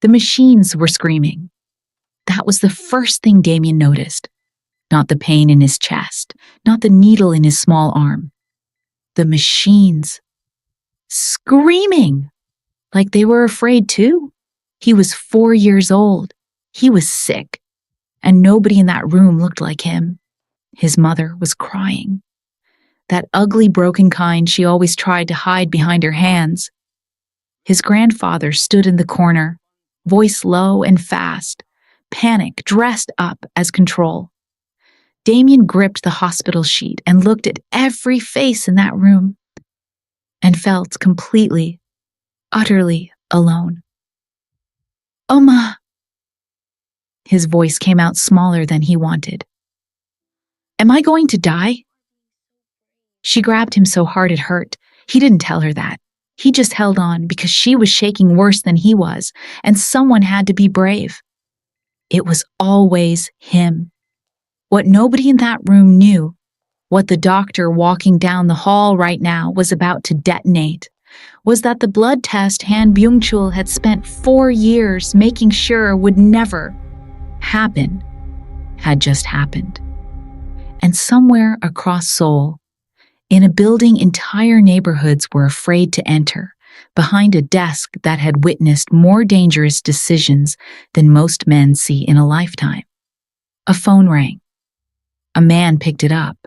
The machines were screaming. That was the first thing Damien noticed. Not the pain in his chest, not the needle in his small arm. The machines. Screaming! Like they were afraid too. He was 4 years old. He was sick. And nobody in that room looked like him. His mother was crying. That ugly, broken kind she always tried to hide behind her hands. His grandfather stood in the corner, voice low and fast, panic dressed up as control. Damien gripped the hospital sheet and looked at every face in that room and felt completely, utterly alone. Oma! His voice came out smaller than he wanted. Am I going to die? She grabbed him so hard it hurt. He didn't tell her that. He just held on because she was shaking worse than he was, and someone had to be brave. It was always him. What nobody in that room knew, what the doctor walking down the hall right now was about to detonate, was that the blood test Han Byung-chul had spent 4 years making sure would never happen, had just happened. And somewhere across Seoul, in a building entire neighborhoods were afraid to enter, behind a desk that had witnessed more dangerous decisions than most men see in a lifetime, a phone rang. A man picked it up,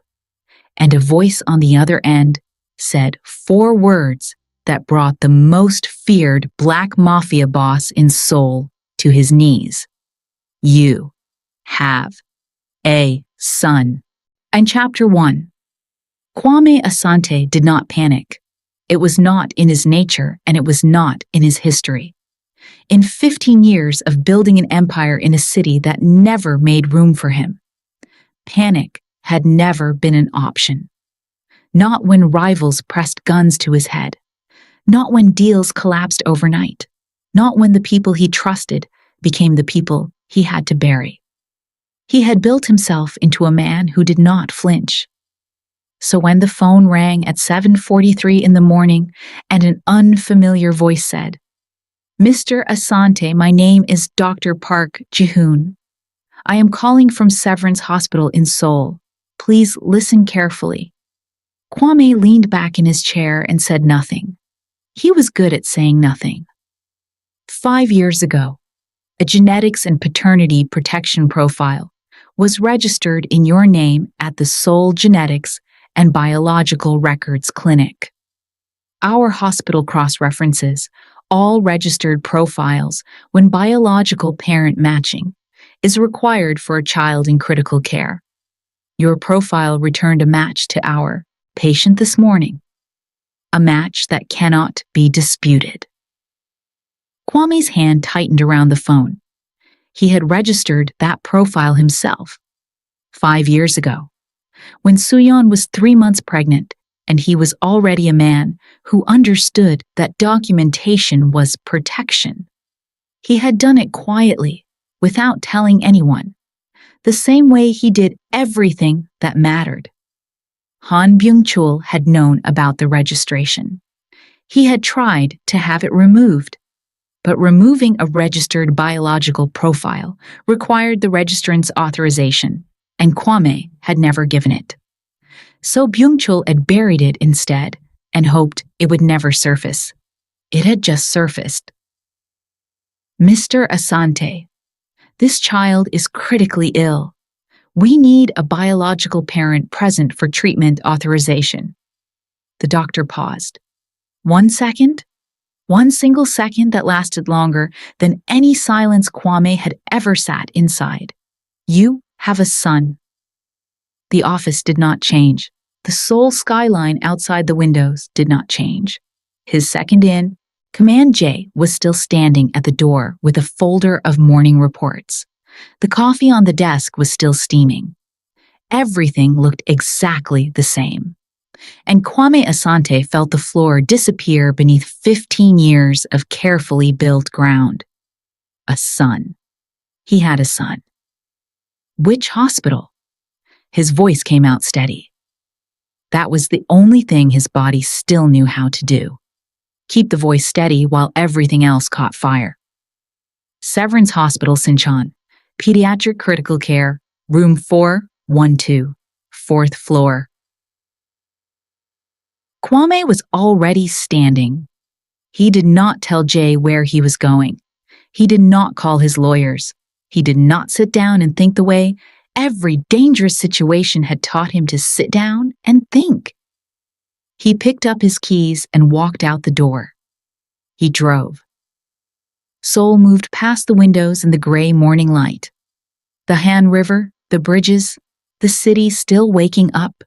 and a voice on the other end said 4 words that brought the most feared black mafia boss in Seoul to his knees. You have a son. And Chapter 1. Kwame Asante did not panic. It was not in his nature, and it was not in his history. In 15 years of building an empire in a city that never made room for him, panic had never been an option. Not when rivals pressed guns to his head. Not when deals collapsed overnight. Not when the people he trusted became the people he had to bury. He had built himself into a man who did not flinch. So when the phone rang at 7:43 in the morning and an unfamiliar voice said, Mr. Asante, my name is Dr. Park Ji-hoon. I am calling from Severance Hospital in Seoul. Please listen carefully. Kwame leaned back in his chair and said nothing. He was good at saying nothing. 5 years ago, a genetics and paternity protection profile was registered in your name at the Seoul Genetics and Biological Records Clinic. Our hospital cross-references all registered profiles when biological parent matching is required for a child in critical care. Your profile returned a match to our patient this morning, a match that cannot be disputed. Kwame's hand tightened around the phone. He had registered that profile himself 5 years ago, when Suyeon was 3 months pregnant, and he was already a man who understood that documentation was protection. He had done it quietly, without telling anyone, the same way he did everything that mattered. Han Byung-chul had known about the registration. He had tried to have it removed, but removing a registered biological profile required the registrant's authorization, and Kwame had never given it. So Byung-chul had buried it instead and hoped it would never surface. It had just surfaced. Mr. Asante, this child is critically ill. We need a biological parent present for treatment authorization. The doctor paused. 1 second? 1 single second that lasted longer than any silence Kwame had ever sat inside. You have a son. The office did not change. The Seoul skyline outside the windows did not change. His second in, Command J was still standing at the door with a folder of morning reports. The coffee on the desk was still steaming. Everything looked exactly the same. And Kwame Asante felt the floor disappear beneath 15 years of carefully built ground. A son. He had a son. Which hospital? His voice came out steady. That was the only thing his body still knew how to do. Keep the voice steady while everything else caught fire. Severance Hospital, Sinchon. Pediatric Critical Care, Room 412, 4th floor. Kwame was already standing. He did not tell Jay where he was going. He did not call his lawyers. He did not sit down and think the way every dangerous situation had taught him to sit down and think. He picked up his keys and walked out the door. He drove. Seoul moved past the windows in the gray morning light. The Han River, the bridges, the city still waking up.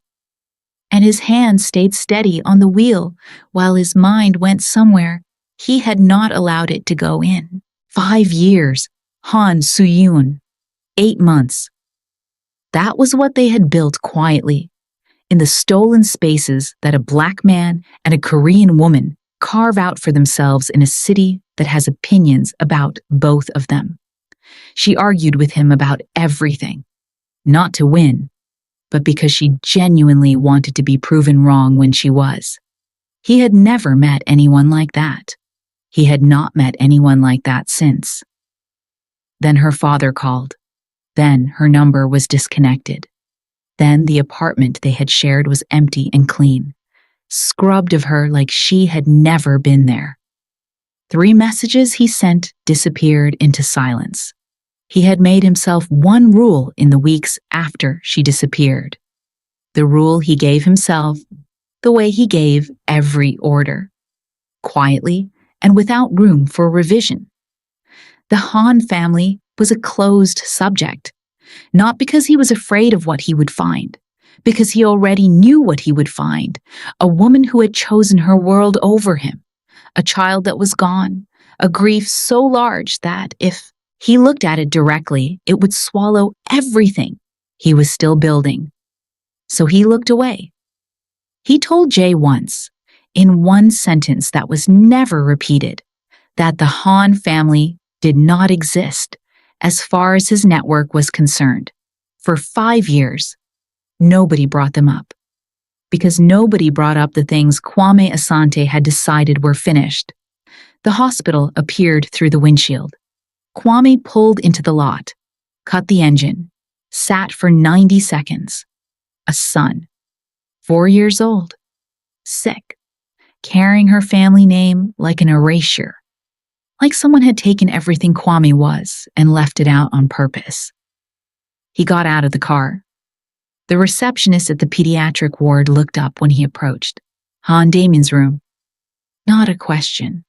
And his hand stayed steady on the wheel while his mind went somewhere he had not allowed it to go in. 5 years, Han Soo-yoon, 8 months. That was what they had built quietly, in the stolen spaces that a black man and a Korean woman carve out for themselves in a city that has opinions about both of them. She argued with him about everything, not to win, but because she genuinely wanted to be proven wrong when she was. He had never met anyone like that. He had not met anyone like that since. Then her father called. Then her number was disconnected. Then the apartment they had shared was empty and clean, scrubbed of her like she had never been there. 3 messages he sent disappeared into silence. He had made himself one rule in the weeks after she disappeared. The rule he gave himself, the way he gave every order. Quietly and without room for revision. The Han family was a closed subject, not because he was afraid of what he would find, because he already knew what he would find, a woman who had chosen her world over him, a child that was gone, a grief so large that if he looked at it directly, it would swallow everything he was still building. So he looked away. He told Jay once, in one sentence that was never repeated, that the Han family did not exist as far as his network was concerned. For 5 years, nobody brought them up. Because nobody brought up the things Kwame Asante had decided were finished. The hospital appeared through the windshield. Kwame pulled into the lot, cut the engine, sat for 90 seconds. A son, 4 years old, sick, carrying her family name like an erasure, like someone had taken everything Kwame was and left it out on purpose. He got out of the car. The receptionist at the pediatric ward looked up when he approached. Han Damien's room. Not a question.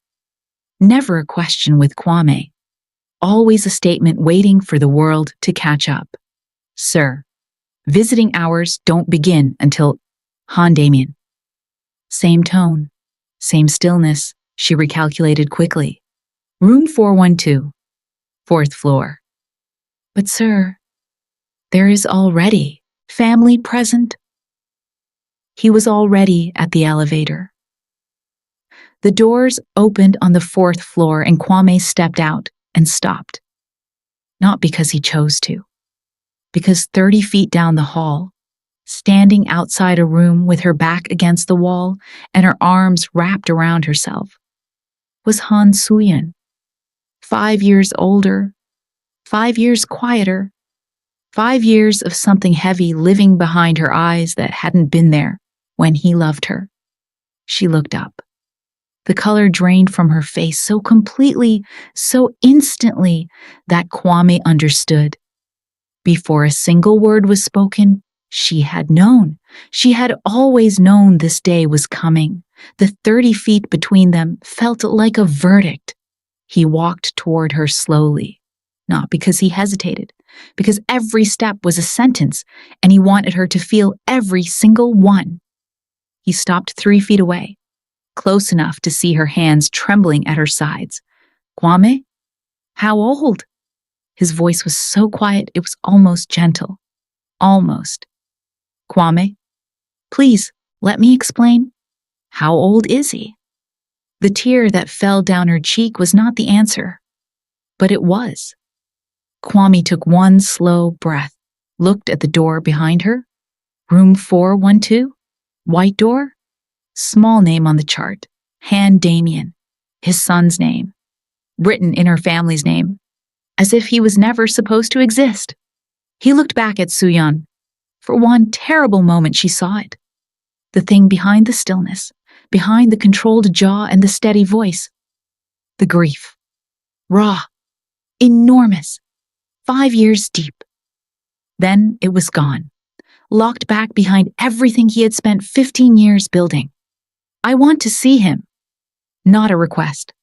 Never a question with Kwame. Always a statement waiting for the world to catch up. Sir, visiting hours don't begin until Han Damien. Same tone, same stillness, she recalculated quickly. Room 412, 4th floor. But sir, there is already family present. He was already at the elevator. The doors opened on the 4th floor and Kwame stepped out and stopped. Not because he chose to, because 30 feet down the hall, standing outside a room with her back against the wall and her arms wrapped around herself, was Han Soo-yoon. 5 years older, 5 years quieter, 5 years of something heavy living behind her eyes that hadn't been there when he loved her. She looked up. The color drained from her face so completely, so instantly that Kwame understood. Before a single word was spoken, she had known. She had always known this day was coming. The 30 feet between them felt like a verdict. He walked toward her slowly, not because he hesitated, because every step was a sentence, and he wanted her to feel every single one. He stopped 3 feet away, close enough to see her hands trembling at her sides. Kwame? How old? His voice was so quiet it was almost gentle. Almost. Kwame? Please, let me explain. How old is he? The tear that fell down her cheek was not the answer, but it was. Kwame took one slow breath, looked at the door behind her. Room 412? White door? Small name on the chart. Han Damien. His son's name. Written in her family's name. as if he was never supposed to exist. He looked back at Soo-yeon. For one terrible moment she saw it. The thing behind the stillness, behind the controlled jaw and the steady voice. The grief. Raw. Enormous. 5 years deep. Then it was gone. Locked back behind everything he had spent 15 years building. I want to see him. Not a request.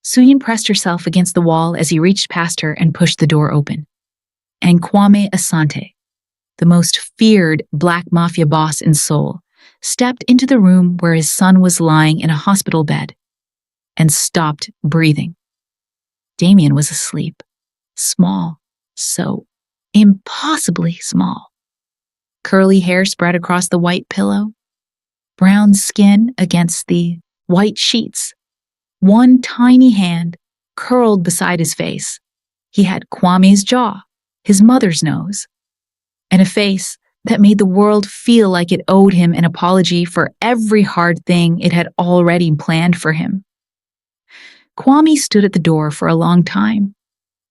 Soo-yeon pressed herself against the wall as he reached past her and pushed the door open. And Kwame Asante, the most feared black mafia boss in Seoul, stepped into the room where his son was lying in a hospital bed and stopped breathing. Damien was asleep. Small. So impossibly small. Curly hair spread across the white pillow. Brown skin against the white sheets. One tiny hand curled beside his face. He had Kwame's jaw, his mother's nose, and a face that made the world feel like it owed him an apology for every hard thing it had already planned for him. Kwame stood at the door for a long time.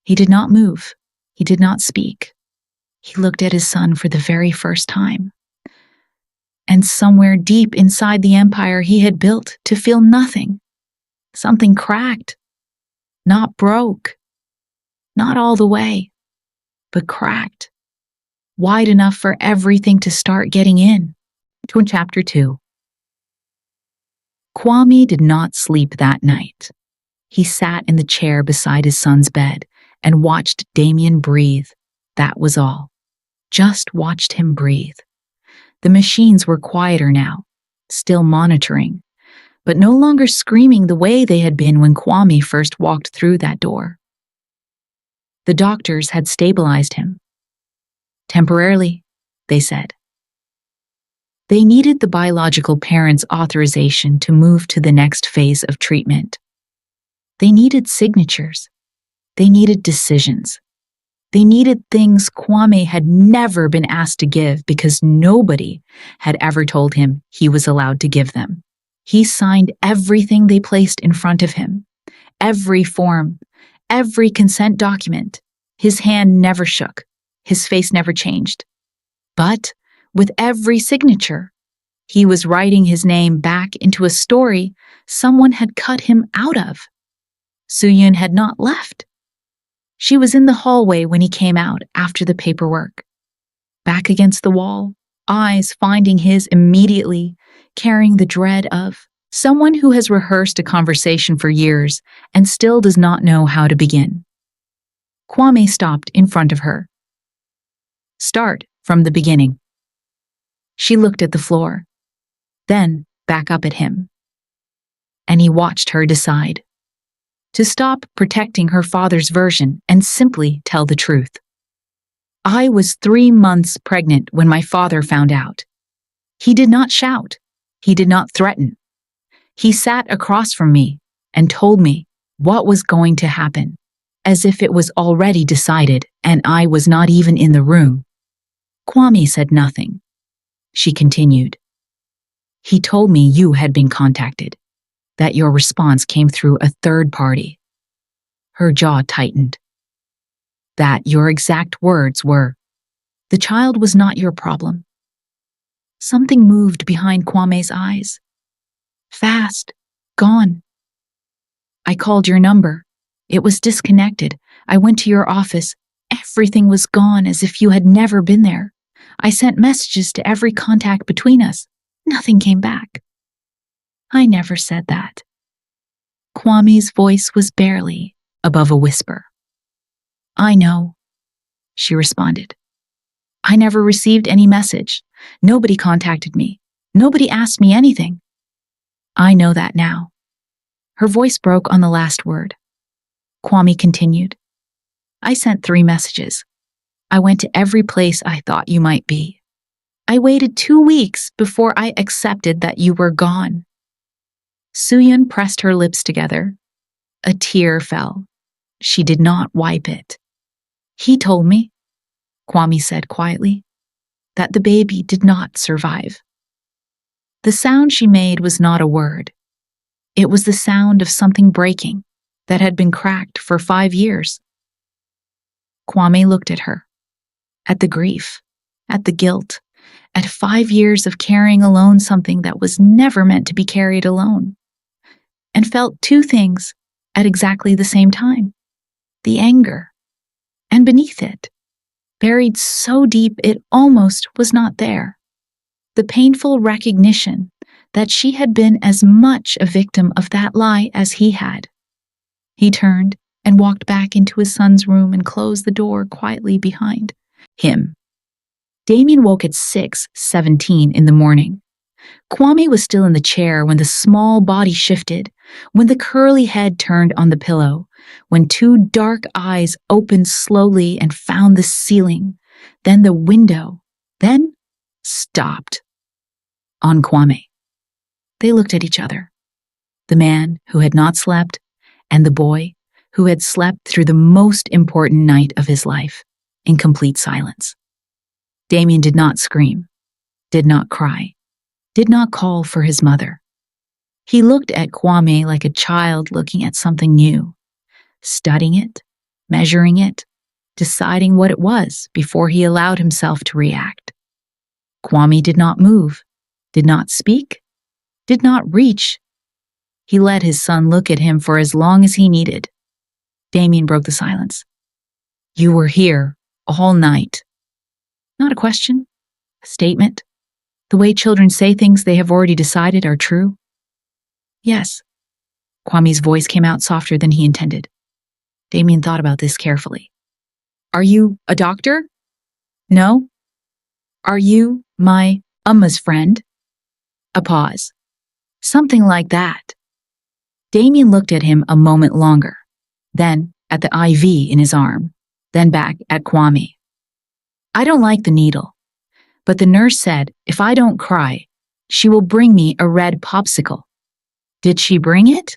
He did not move. He did not speak. He looked at his son for the very first time. And somewhere deep inside the empire he had built to feel nothing. Something cracked. Not broke. Not all the way, but cracked. Wide enough for everything to start getting in. To Chapter 2. Kwame did not sleep that night. He sat in the chair beside his son's bed and watched Damien breathe. That was all. Just watched him breathe. The machines were quieter now, still monitoring, but no longer screaming the way they had been when Kwame first walked through that door. The doctors had stabilized him. Temporarily, they said. They needed the biological parents' authorization to move to the next phase of treatment. They needed signatures. They needed decisions. They needed things Kwame had never been asked to give because nobody had ever told him he was allowed to give them. He signed everything they placed in front of him. Every form, every consent document. His hand never shook. His face never changed. But with every signature, he was writing his name back into a story someone had cut him out of. Soo-yeon had not left. She was in the hallway when he came out after the paperwork. Back against the wall, eyes finding his immediately, carrying the dread of someone who has rehearsed a conversation for years and still does not know how to begin. Kwame stopped in front of her. Start from the beginning. She looked at the floor, then back up at him. And he watched her decide to stop protecting her father's version and simply tell the truth. I was 3 months pregnant when my father found out. He did not shout. He did not threaten. He sat across from me and told me what was going to happen, as if it was already decided and I was not even in the room. Kwame said nothing. She continued. He told me you had been contacted, that your response came through a third party. Her jaw tightened. That your exact words were, the child was not your problem. Something moved behind Kwame's eyes. Fast. Gone. I called your number. It was disconnected. I went to your office. Everything was gone as if you had never been there. I sent messages to every contact between us. Nothing came back. I never said that. Kwame's voice was barely above a whisper. I know, she responded. I never received any message. Nobody contacted me. Nobody asked me anything. I know that now. Her voice broke on the last word. Kwame continued. I sent 3 messages. I went to every place I thought you might be. I waited 2 weeks before I accepted that you were gone. Soo-yeon pressed her lips together. A tear fell. She did not wipe it. He told me, Kwame said quietly, that the baby did not survive. The sound she made was not a word. It was the sound of something breaking that had been cracked for 5 years. Kwame looked at her, at the grief, at the guilt, at 5 years of carrying alone something that was never meant to be carried alone, and felt two things at exactly the same time: the anger, and beneath it, buried so deep it almost was not there, the painful recognition that she had been as much a victim of that lie as he had. He turned and walked back into his son's room and closed the door quietly behind him. Damien woke at 6:17 in the morning. Kwame was still in the chair when the small body shifted, when the curly head turned on the pillow, when two dark eyes opened slowly and found the ceiling, then the window, then stopped on Kwame. They looked at each other, the man who had not slept and the boy who had slept through the most important night of his life, in complete silence. Damien did not scream, did not cry, did not call for his mother. He looked at Kwame like a child looking at something new, studying it, measuring it, deciding what it was before he allowed himself to react. Kwame did not move, did not speak, did not reach. He let his son look at him for as long as he needed. Damien broke the silence. "You were here all night." Not a question, a statement. The way children say things they have already decided are true. "Yes." Kwame's voice came out softer than he intended. Damien thought about this carefully. "Are you a doctor?" "No." "Are you my Umma's friend?" A pause. "Something like that." Damien looked at him a moment longer, then at the IV in his arm, then back at Kwame. "I don't like the needle, but the nurse said if I don't cry, she will bring me a red popsicle. Did she bring it?"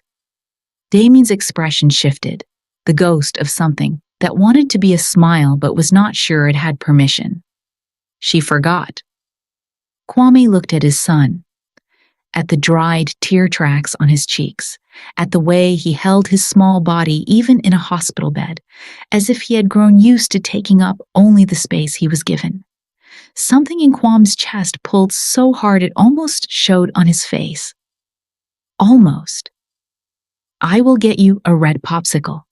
Damien's expression shifted, the ghost of something that wanted to be a smile but was not sure it had permission. "She forgot." Kwame looked at his son, at the dried tear tracks on his cheeks, at the way he held his small body even in a hospital bed, as if he had grown used to taking up only the space he was given. Something in Kwame's chest pulled so hard it almost showed on his face. Almost. "I will get you a red popsicle."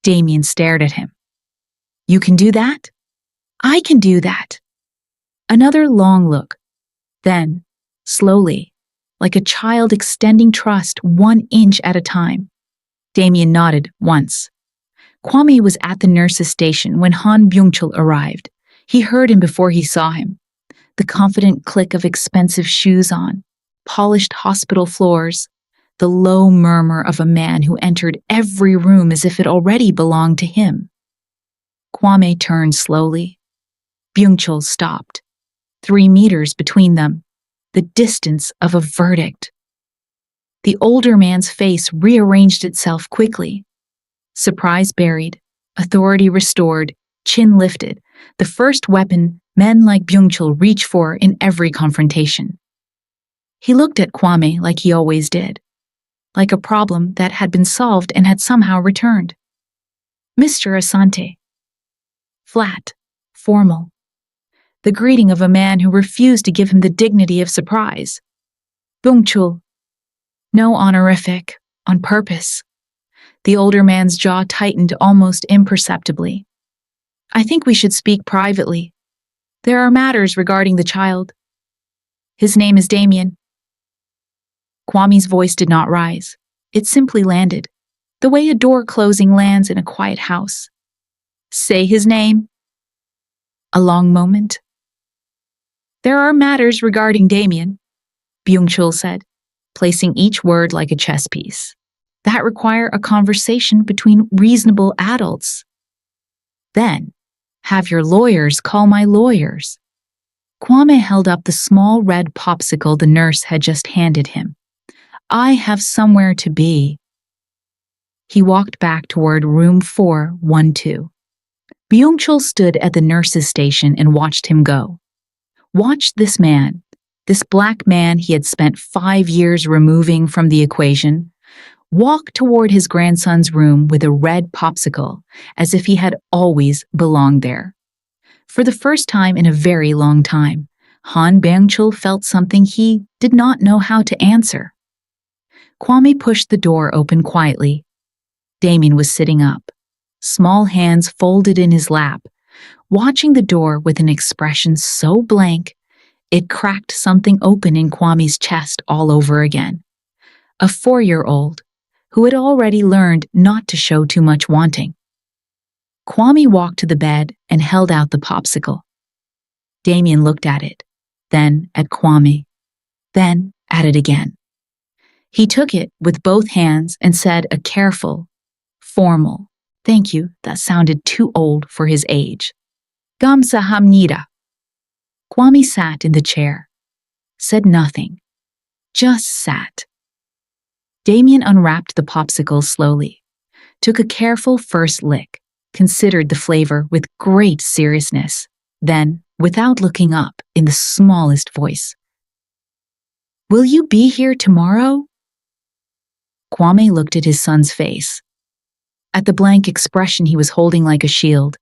Damien stared at him. "You can do that?" "I can do that." Another long look. Then, slowly, like a child extending trust 1 inch at a time, Damien nodded once. Kwame was at the nurse's station when Han Byung-chul arrived. He heard him before he saw him. The confident click of expensive shoes on, polished hospital floors, the low murmur of a man who entered every room as if it already belonged to him. Kwame turned slowly. Byung-chul stopped. 3 meters between them, the distance of a verdict. The older man's face rearranged itself quickly. Surprise buried, authority restored, chin lifted, the first weapon men like Byung-chul reach for in every confrontation. He looked at Kwame like he always did, like a problem that had been solved and had somehow returned. "Mr. Asante." Flat, formal. The greeting of a man who refused to give him the dignity of surprise. "Byung-chul." No honorific, on purpose. The older man's jaw tightened almost imperceptibly. "I think we should speak privately. There are matters regarding the child. His name is Damien." Kwame's voice did not rise. It simply landed, the way a door closing lands in a quiet house. "Say his name." A long moment. "There are matters regarding Damien," Byung-chul said, placing each word like a chess piece, "that require a conversation between reasonable adults. Then, have your lawyers call my lawyers." Kwame held up the small red popsicle the nurse had just handed him. "I have somewhere to be." He walked back toward room 412. Byung-chul stood at the nurse's station and watched him go. Watched this man, this black man he had spent 5 years removing from the equation, walked toward his grandson's room with a red popsicle, as if he had always belonged there. For the first time in a very long time, Han Byung-chul felt something he did not know how to answer. Kwame pushed the door open quietly. Damien was sitting up, small hands folded in his lap, watching the door with an expression so blank it cracked something open in Kwame's chest all over again. A 4-year-old who had already learned not to show too much wanting. Kwame walked to the bed and held out the popsicle. Damien looked at it, then at Kwame, then at it again. He took it with both hands and said a careful, formal thank you that sounded too old for his age. 감사합니다. Kwame sat in the chair, said nothing, just sat. Damien unwrapped the popsicle slowly, took a careful first lick, considered the flavor with great seriousness, then, without looking up, in the smallest voice, "Will you be here tomorrow?" Kwame looked at his son's face, at the blank expression he was holding like a shield,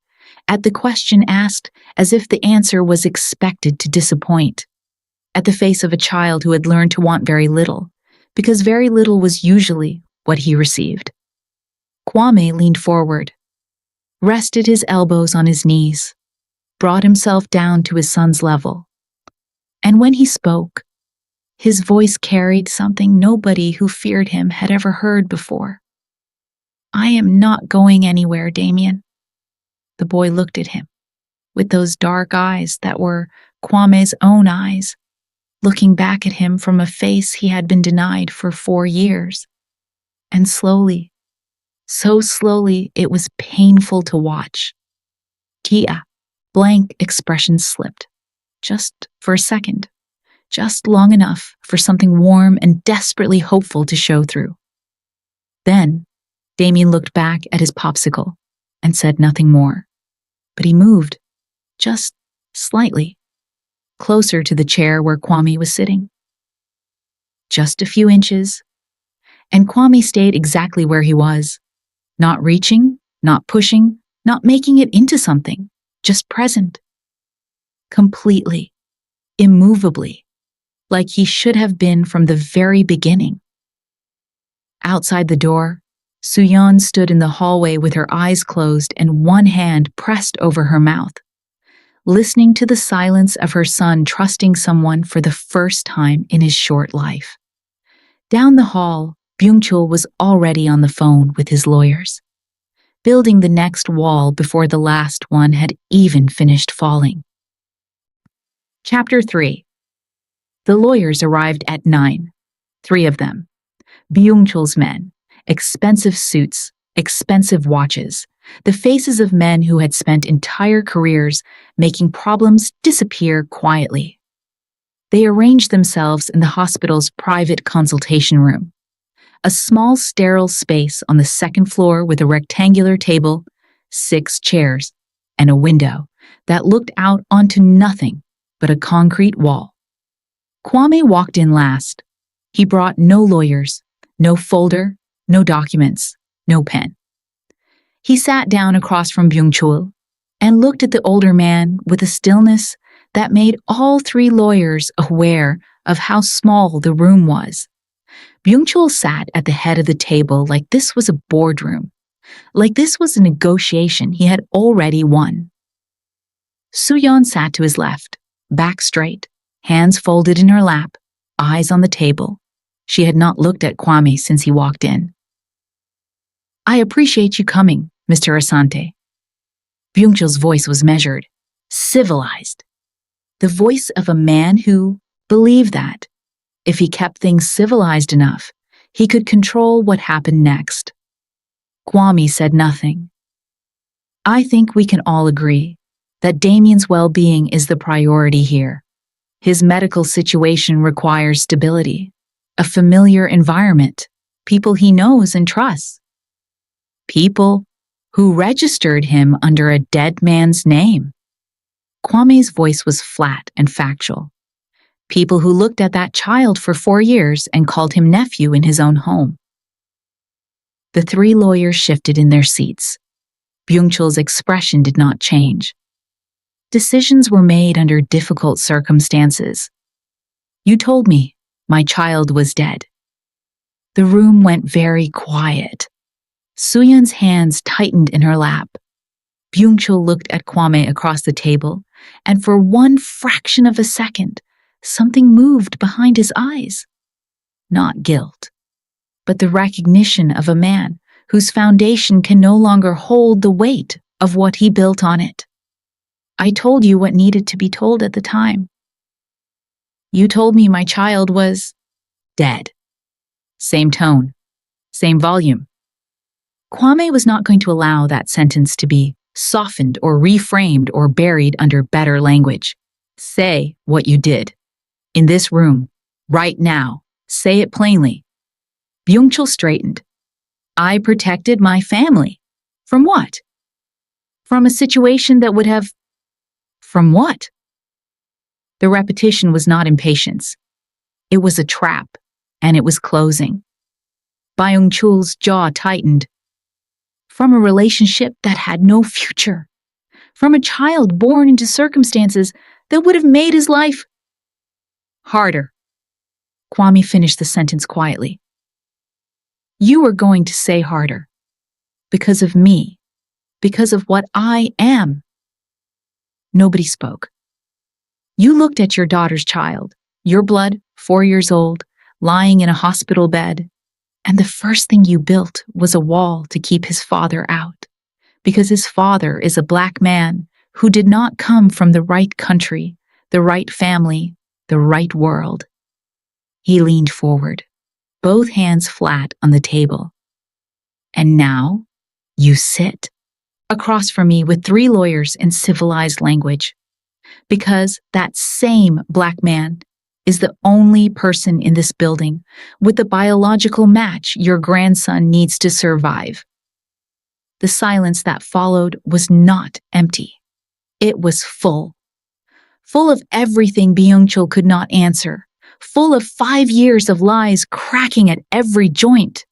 at the question asked as if the answer was expected to disappoint, at the face of a child who had learned to want very little, because very little was usually what he received. Kwame leaned forward, rested his elbows on his knees, brought himself down to his son's level. And when he spoke, his voice carried something nobody who feared him had ever heard before. "I am not going anywhere, Damien." The boy looked at him, with those dark eyes that were Kwame's own eyes, looking back at him from a face he had been denied for 4 years. And slowly, so slowly it was painful to watch. Kia, blank expression slipped, just for a second, just long enough for something warm and desperately hopeful to show through. Then, Damien looked back at his popsicle and said nothing more, but he moved, just slightly, closer to the chair where Kwame was sitting. Just a few inches, and Kwame stayed exactly where he was, not reaching, not pushing, not making it into something, just present. Completely, immovably, like he should have been from the very beginning. Outside the door, Suyeon stood in the hallway with her eyes closed and one hand pressed over her mouth, listening to the silence of her son trusting someone for the first time in his short life. Down the hall, Byung-chul was already on the phone with his lawyers, building the next wall before the last one had even finished falling. Chapter 3. The lawyers arrived at 9, 3 of them. Byung-chul's men, expensive suits, expensive watches, the faces of men who had spent entire careers making problems disappear quietly. They arranged themselves in the hospital's private consultation room, a small sterile space on the 2nd floor with a rectangular table, 6 chairs, and a window that looked out onto nothing but a concrete wall. Kwame walked in last. He brought no lawyers, no folder, no documents, no pen. He sat down across from Byung-chul and looked at the older man with a stillness that made all 3 lawyers aware of how small the room was. Byung-chul sat at the head of the table like this was a boardroom, like this was a negotiation he had already won. Suyeon sat to his left, back straight, hands folded in her lap, eyes on the table. She had not looked at Kwame since he walked in. "I appreciate you coming, Mr. Asante." Byung-chul's voice was measured, civilized. The voice of a man who believed that, if he kept things civilized enough, he could control what happened next. Kwame said nothing. "I think we can all agree that Damien's well-being is the priority here. His medical situation requires stability, a familiar environment, people he knows and trusts. People who registered him under a dead man's name." Kwame's voice was flat and factual. People who looked at that child for 4 years and called him nephew in his own home. The three lawyers shifted in their seats. Byung-chul's expression did not change. Decisions were made under difficult circumstances. You told me my child was dead. The room went very quiet. Soo-yeon's hands tightened in her lap. Byung-chul looked at Kwame across the table, and for one fraction of a second, something moved behind his eyes. Not guilt, but the recognition of a man whose foundation can no longer hold the weight of what he built on it. I told you what needed to be told at the time. You told me my child was dead. Same tone, same volume. Kwame was not going to allow that sentence to be softened or reframed or buried under better language. Say what you did. In this room, right now. Say it plainly. Byung-chul straightened. I protected my family. From what? From a situation that would have... From what? The repetition was not impatience. It was a trap, and it was closing. Byung-chul's jaw tightened. From a relationship that had no future. From a child born into circumstances that would have made his life harder. Kwame finished the sentence quietly. You were going to say harder. Because of me. Because of what I am. Nobody spoke. You looked at your daughter's child, your blood, 4 years old, lying in a hospital bed, and the first thing you built was a wall to keep his father out. Because his father is a black man who did not come from the right country, the right family, the right world. He leaned forward, both hands flat on the table. And now, you sit across from me with 3 lawyers in civilized language. Because that same black man is the only person in this building with the biological match your grandson needs to survive. The silence that followed was not empty. It was full. Full of everything Byung-chul could not answer. Full of 5 years of lies cracking at every joint.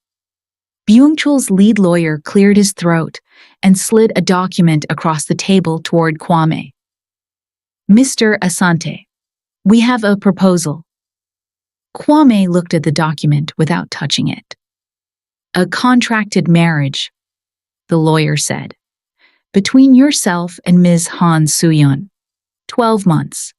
Byung-chul's lead lawyer cleared his throat and slid a document across the table toward Kwame. Mr. Asante, we have a proposal. Kwame looked at the document without touching it. A contracted marriage, the lawyer said, between yourself and Ms. Han Soo-yeon. 12 months.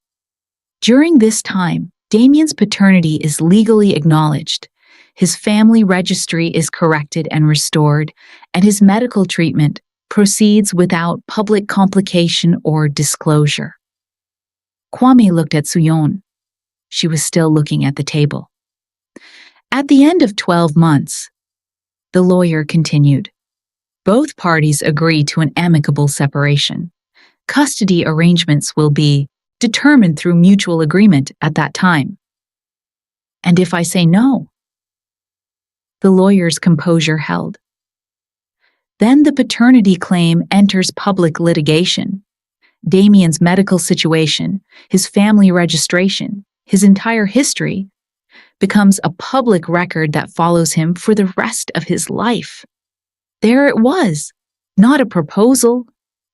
During this time, Damien's paternity is legally acknowledged, his family registry is corrected and restored, and his medical treatment proceeds without public complication or disclosure. Kwame looked at Soo-yeon. She was still looking at the table. At the end of 12 months, the lawyer continued, both parties agree to an amicable separation. Custody arrangements will be determined through mutual agreement at that time. And if I say no? The lawyer's composure held. Then the paternity claim enters public litigation. Damien's medical situation, his family registration, his entire history becomes a public record that follows him for the rest of his life. There it was, not a proposal,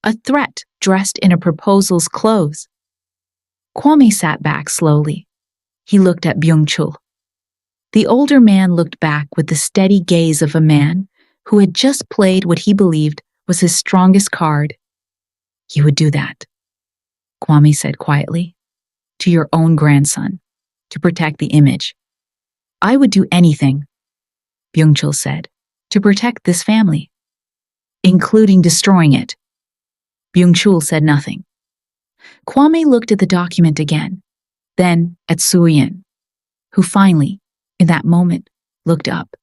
a threat dressed in a proposal's clothes. Kwame sat back slowly. He looked at Byung-chul. The older man looked back with the steady gaze of a man who had just played what he believed was his strongest card. You would do that, Kwame said quietly, to your own grandson, to protect the image. I would do anything, Byung-chul said, to protect this family, including destroying it. Byung-chul said nothing. Kwame looked at the document again, then at Soo-yeon, who finally, in that moment, looked up.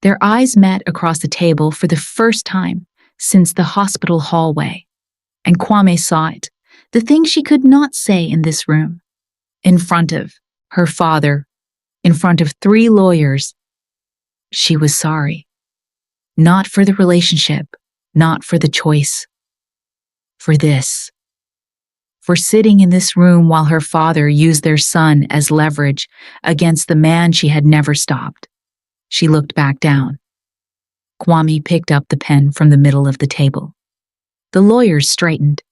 Their eyes met across the table for the first time since the hospital hallway, and Kwame saw it, the thing she could not say in this room, in front of her father, in front of 3 lawyers. She was sorry. Not for the relationship, not for the choice. For this. For sitting in this room while her father used their son as leverage against the man she had never stopped. She looked back down. Kwame picked up the pen from the middle of the table. The lawyers straightened.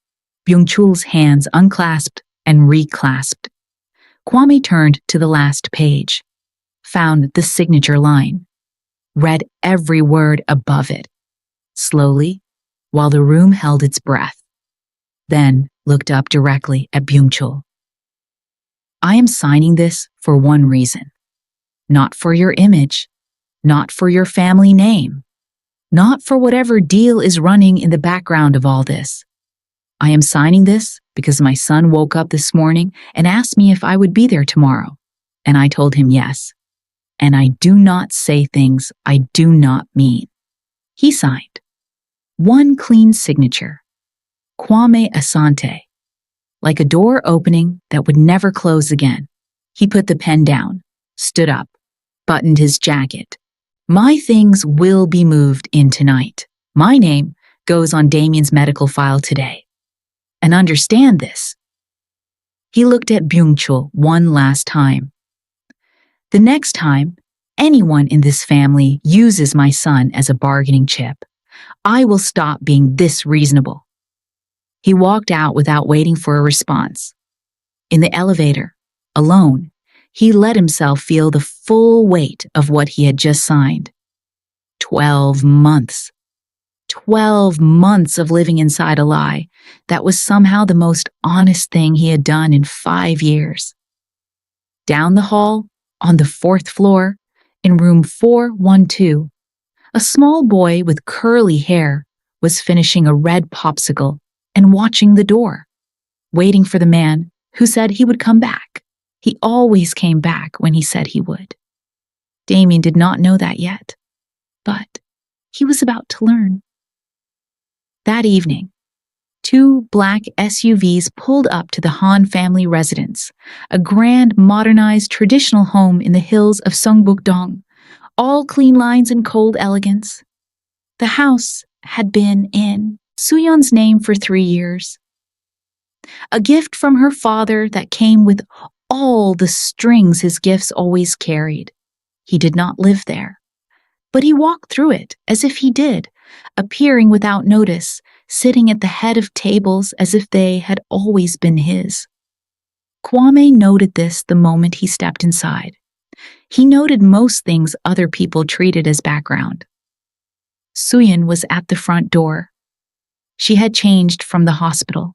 Byung-chul's hands unclasped and reclasped. Kwame turned to the last page, found the signature line, read every word above it, slowly, while the room held its breath, then looked up directly at Byung-chul. I am signing this for one reason. Not for your image, not for your family name, not for whatever deal is running in the background of all this. I am signing this because my son woke up this morning and asked me if I would be there tomorrow, and I told him yes. And I do not say things I do not mean. He signed. One clean signature. Kwame Asante. Like a door opening that would never close again. He put the pen down, stood up, buttoned his jacket. My things will be moved in tonight. My name goes on Damien's medical file today. And understand this. He looked at Byung-chul one last time. The next time anyone in this family uses my son as a bargaining chip, I will stop being this reasonable. He walked out without waiting for a response. In the elevator, alone, he let himself feel the full weight of what he had just signed. 12 months. 12 months of living inside a lie that was somehow the most honest thing he had done in 5 years. Down the hall, on the 4th floor, in room 412, a small boy with curly hair was finishing a red popsicle and watching the door, waiting for the man who said he would come back. He always came back when he said he would. Damien did not know that yet, but he was about to learn. That evening, 2 black SUVs pulled up to the Han family residence, a grand, modernized, traditional home in the hills of Seongbuk-dong, all clean lines and cold elegance. The house had been in Soo-yeon's name for 3 years. A gift from her father that came with all the strings his gifts always carried. He did not live there, but he walked through it as if he did, appearing without notice, sitting at the head of tables as if they had always been his. Kwame noted this the moment he stepped inside. He noted most things other people treated as background. Soo-yeon was at the front door. She had changed from the hospital.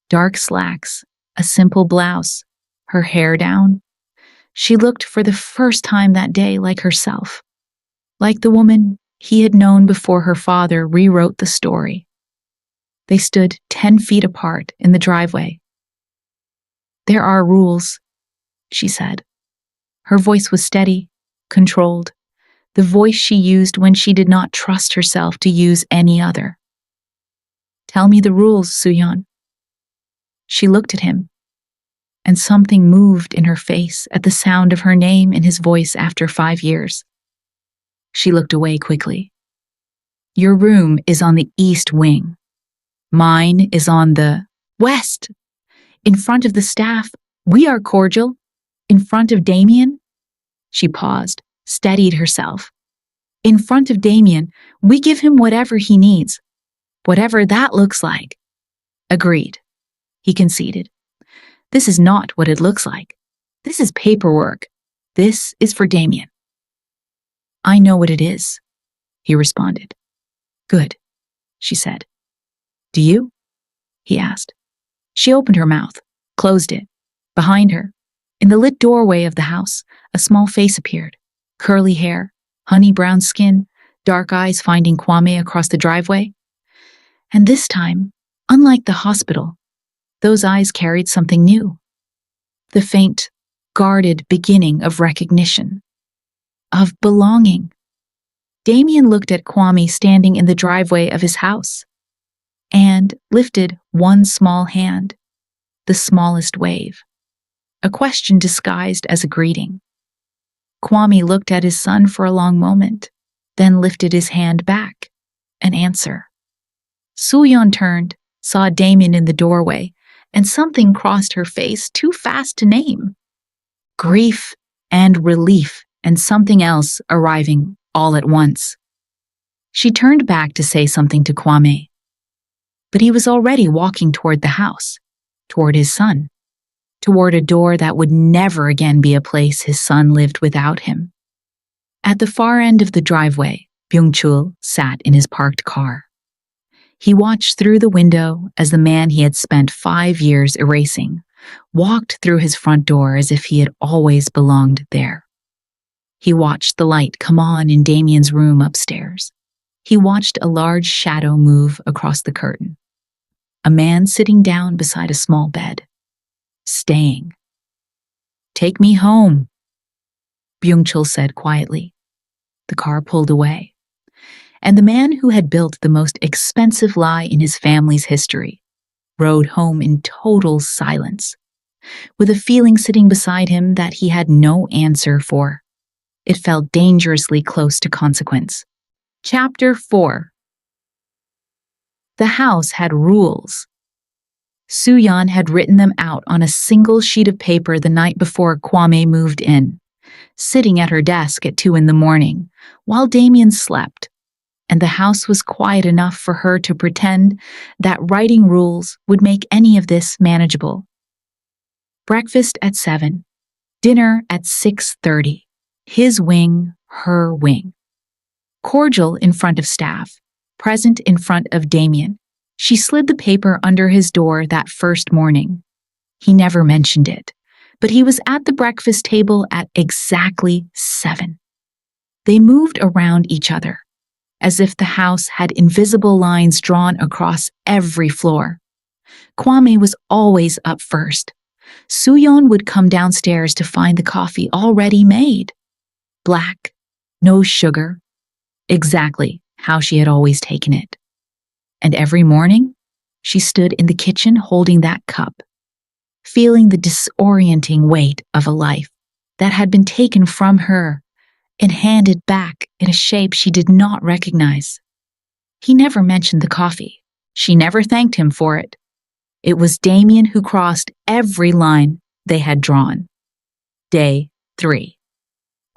Dark slacks, a simple blouse, her hair down. She looked for the first time that day like herself, like the woman he had known before her father rewrote the story. They stood 10 feet apart in the driveway. There are rules, she said. Her voice was steady, controlled, the voice she used when she did not trust herself to use any other. Tell me the rules, Soo-yeon. She looked at him, and something moved in her face at the sound of her name and his voice after 5 years. She looked away quickly. Your room is on the east wing. Mine is on the west. In front of the staff, we are cordial. In front of Damien, she paused, steadied herself. In front of Damien, we give him whatever he needs, whatever that looks like. Agreed, he conceded. This is not what it looks like. This is paperwork. This is for Damien. I know what it is, he responded. Good, she said. Do you? He asked. She opened her mouth, closed it. Behind her, in the lit doorway of the house, a small face appeared. Curly hair, honey brown skin, dark eyes finding Kwame across the driveway. And this time, unlike the hospital, those eyes carried something new. The faint, guarded beginning of recognition, of belonging. Damien looked at Kwame standing in the driveway of his house and lifted one small hand, the smallest wave, a question disguised as a greeting. Kwame looked at his son for a long moment, then lifted his hand back, an answer. Soo-yeon turned, saw Damien in the doorway, and something crossed her face too fast to name. Grief and relief and something else arriving all at once. She turned back to say something to Kwame, but he was already walking toward the house, toward his son, toward a door that would never again be a place his son lived without him. At the far end of the driveway, Byung-chul sat in his parked car. He watched through the window as the man he had spent 5 years erasing walked through his front door as if he had always belonged there. He watched the light come on in Damien's room upstairs. He watched a large shadow move across the curtain. A man sitting down beside a small bed. Staying. "Take me home," Byung-chul said quietly. The car pulled away, and the man who had built the most expensive lie in his family's history rode home in total silence, with a feeling sitting beside him that he had no answer for. It felt dangerously close to consequence. Chapter 4. The house had rules. Soo-yeon had written them out on a single sheet of paper the night before Kwame moved in, sitting at her desk at 2 a.m, while Damien slept, and the house was quiet enough for her to pretend that writing rules would make any of this manageable. Breakfast at 7, dinner at 6:30, his wing, her wing. Cordial in front of staff, present in front of Damien. She slid the paper under his door that first morning. He never mentioned it, but he was at the breakfast table at exactly 7. They moved around each other, as if the house had invisible lines drawn across every floor. Kwame was always up first. Soo-yeon would come downstairs to find the coffee already made. Black, no sugar, exactly how she had always taken it. And every morning, she stood in the kitchen holding that cup, feeling the disorienting weight of a life that had been taken from her and handed back in a shape she did not recognize. He never mentioned the coffee. She never thanked him for it. It was Damien who crossed every line they had drawn. Day 3.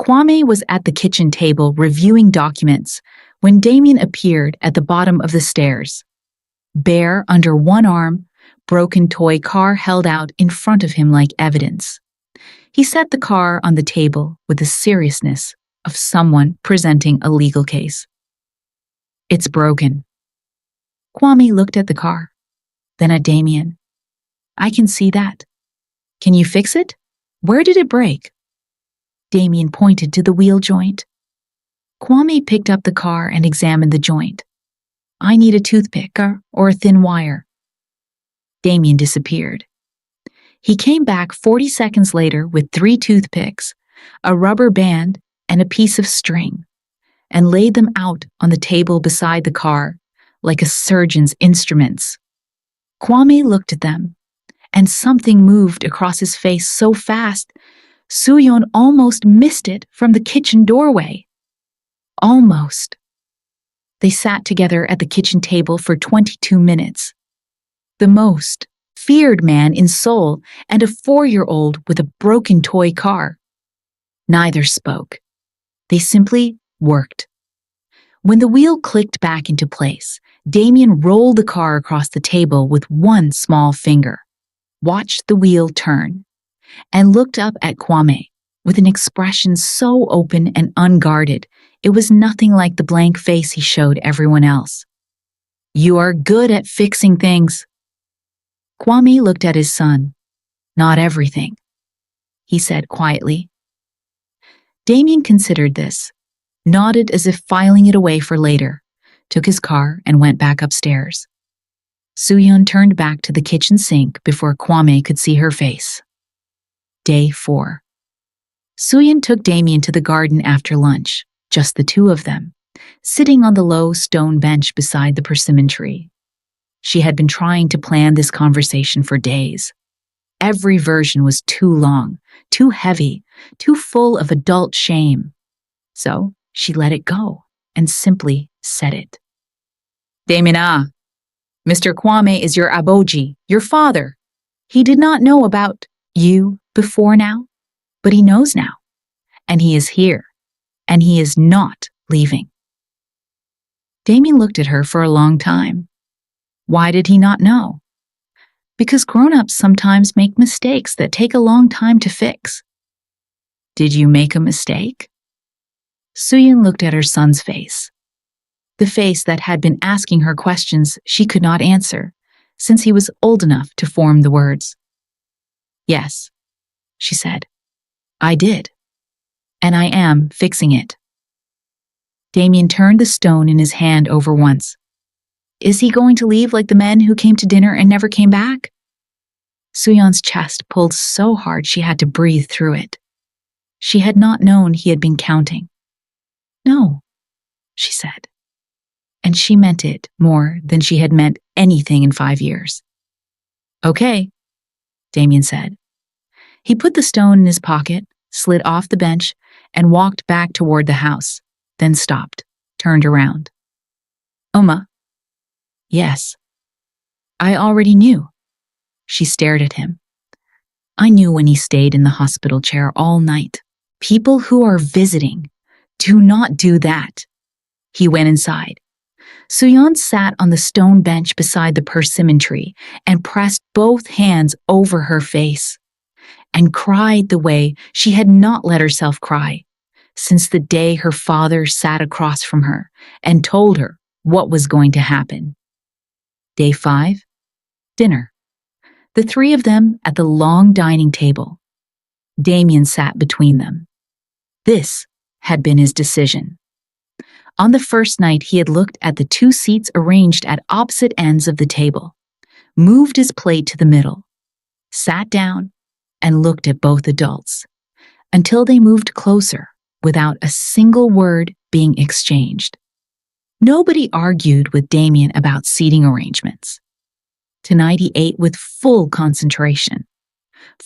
Kwame was at the kitchen table reviewing documents when Damien appeared at the bottom of the stairs. Bare under one arm, broken toy car held out in front of him like evidence. He set the car on the table with the seriousness of someone presenting a legal case. "It's broken." Kwame looked at the car, then at Damien. "I can see that. Can you fix it? Where did it break?" Damien pointed to the wheel joint. Kwame picked up the car and examined the joint. "I need a toothpick or a thin wire." Damien disappeared. He came back 40 seconds later with 3 toothpicks, a rubber band, and a piece of string, and laid them out on the table beside the car like a surgeon's instruments. Kwame looked at them, and something moved across his face so fast, Soo-yeon almost missed it from the kitchen doorway. Almost. They sat together at the kitchen table for 22 minutes. The most feared man in Seoul and a 4-year-old with a broken toy car. Neither spoke. They simply worked. When the wheel clicked back into place, Damien rolled the car across the table with one small finger, watched the wheel turn, and looked up at Kwame with an expression so open and unguarded it was nothing like the blank face he showed everyone else. "You are good at fixing things." Kwame looked at his son. "Not everything," he said quietly. Damien considered this, nodded as if filing it away for later, took his car and went back upstairs. Soo-yeon turned back to the kitchen sink before Kwame could see her face. Day 4. Soo-yeon took Damien to the garden after lunch, just the two of them, sitting on the low stone bench beside the persimmon tree. She had been trying to plan this conversation for days. Every version was too long, too heavy, too full of adult shame. So she let it go and simply said it. "Damien, Mr. Kwame is your aboji, your father. He did not know about you before now, but he knows now. And he is here, and he is not leaving." Damien looked at her for a long time. Why did he not know? Because grown-ups sometimes make mistakes that take a long time to fix. Did you make a mistake? Soo-yeon looked at her son's face. The face that had been asking her questions she could not answer, since he was old enough to form the words. Yes, she said. I did. And I am fixing it. Damien turned the stone in his hand over once. Is he going to leave like the men who came to dinner and never came back? Soo-yeon's chest pulled so hard she had to breathe through it. She had not known he had been counting. No, she said. And she meant it more than she had meant anything in 5 years. Okay, Damien said. He put the stone in his pocket, slid off the bench, and walked back toward the house, then stopped, turned around. Oma. Yes. I already knew. She stared at him. I knew when he stayed in the hospital chair all night. People who are visiting do not do that. He went inside. Soo-yeon sat on the stone bench beside the persimmon tree and pressed both hands over her face and cried the way she had not let herself cry since the day her father sat across from her and told her what was going to happen. Day 5, dinner. The three of them at the long dining table. Damien sat between them. This had been his decision. On the first night, he had looked at the 2 seats arranged at opposite ends of the table, moved his plate to the middle, sat down, and looked at both adults, until they moved closer without a single word being exchanged. Nobody argued with Damien about seating arrangements. Tonight he ate with full concentration.